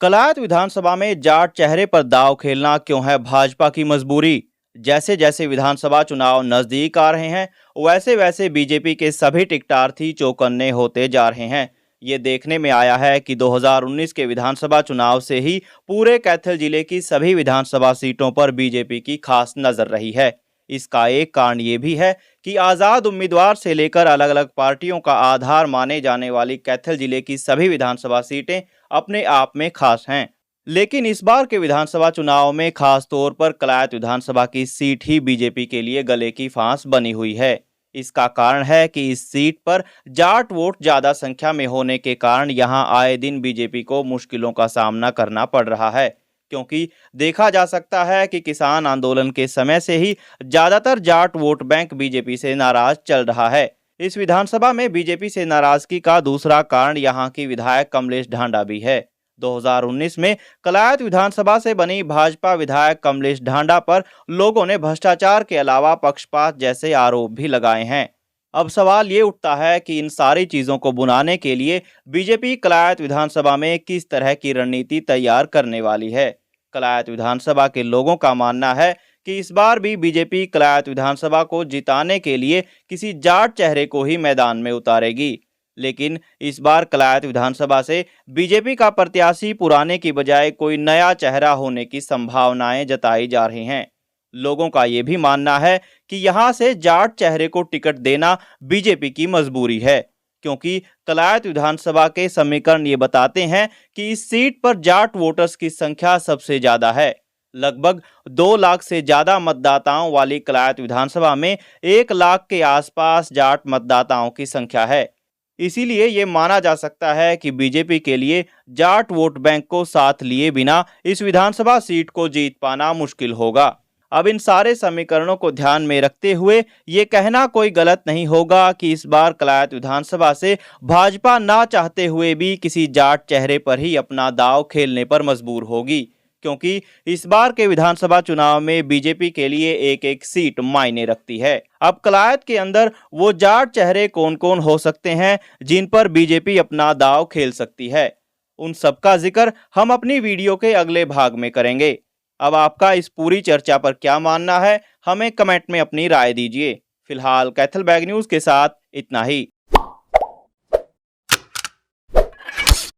कलायत विधानसभा में जाट चेहरे पर दांव खेलना क्यों है भाजपा की मजबूरी। जैसे जैसे विधानसभा चुनाव नजदीक आ रहे हैं, वैसे वैसे बीजेपी के सभी टिकटार्थी चौकन्ने होते जा रहे हैं। ये देखने में आया है कि 2019 के विधानसभा चुनाव से ही पूरे कैथल जिले की सभी विधानसभा सीटों पर बीजेपी की खास नजर रही है। इसका एक कारण ये भी है कि आजाद उम्मीदवार से लेकर अलग अलग पार्टियों का आधार माने जाने वाली कैथल जिले की सभी विधानसभा सीटें अपने आप में खास हैं। लेकिन इस बार के विधानसभा चुनाव में खास तौर पर कलायत विधानसभा की सीट ही बीजेपी के लिए गले की फांस बनी हुई है। इसका कारण है कि इस सीट पर जाट वोट ज्यादा संख्या में होने के कारण यहां आए दिन बीजेपी को मुश्किलों का सामना करना पड़ रहा है, क्योंकि देखा जा सकता है कि किसान आंदोलन के समय से ही ज्यादातर जाट वोट बैंक बीजेपी से नाराज चल रहा है। इस विधानसभा में बीजेपी से नाराजगी का दूसरा कारण यहां की विधायक कमलेश ढांडा भी है। 2019 में कलायत विधानसभा से बनी भाजपा विधायक कमलेश ढांडा पर लोगों ने भ्रष्टाचार के अलावा पक्षपात जैसे आरोप भी लगाए हैं। अब सवाल ये उठता है कि इन सारी चीजों को बुनाने के लिए बीजेपी कलायत विधानसभा में किस तरह की रणनीति तैयार करने वाली है। कलायत विधानसभा के लोगों का मानना है कि इस बार भी बीजेपी कलायत विधानसभा को जिताने के लिए किसी जाट चेहरे को ही मैदान में उतारेगी। लेकिन इस बार कलायत विधानसभा से बीजेपी का प्रत्याशी पुराने की बजाय कोई नया चेहरा होने की संभावनाएं जताई जा रही हैं। लोगों का यह भी मानना है कि यहां से जाट चेहरे को टिकट देना बीजेपी की मजबूरी है, क्योंकि कलायत विधानसभा के समीकरण ये बताते हैं कि इस सीट पर जाट वोटर्स की संख्या सबसे ज्यादा है। लगभग 2 लाख से ज्यादा मतदाताओं वाली कलायत विधानसभा में 1 लाख के आसपास जाट मतदाताओं की संख्या है। इसीलिए ये माना जा सकता है कि बीजेपी के लिए जाट वोट बैंक को साथ लिए बिना इस विधानसभा सीट को जीत पाना मुश्किल होगा। अब इन सारे समीकरणों को ध्यान में रखते हुए ये कहना कोई गलत नहीं होगा कि इस बार कलायत विधानसभा से भाजपा ना चाहते हुए भी किसी जाट चेहरे पर ही अपना दांव खेलने पर मजबूर होगी, क्योंकि इस बार के विधानसभा चुनाव में बीजेपी के लिए एक एक सीट मायने रखती है। अब कलायत के अंदर वो जाट चेहरे कौन कौन हो सकते हैं जिन पर बीजेपी अपना दांव खेल सकती है, उन सबका जिक्र हम अपनी वीडियो के अगले भाग में करेंगे। अब आपका इस पूरी चर्चा पर क्या मानना है, हमें कमेंट में अपनी राय दीजिए। फिलहाल कैथल बैग न्यूज के साथ इतना ही।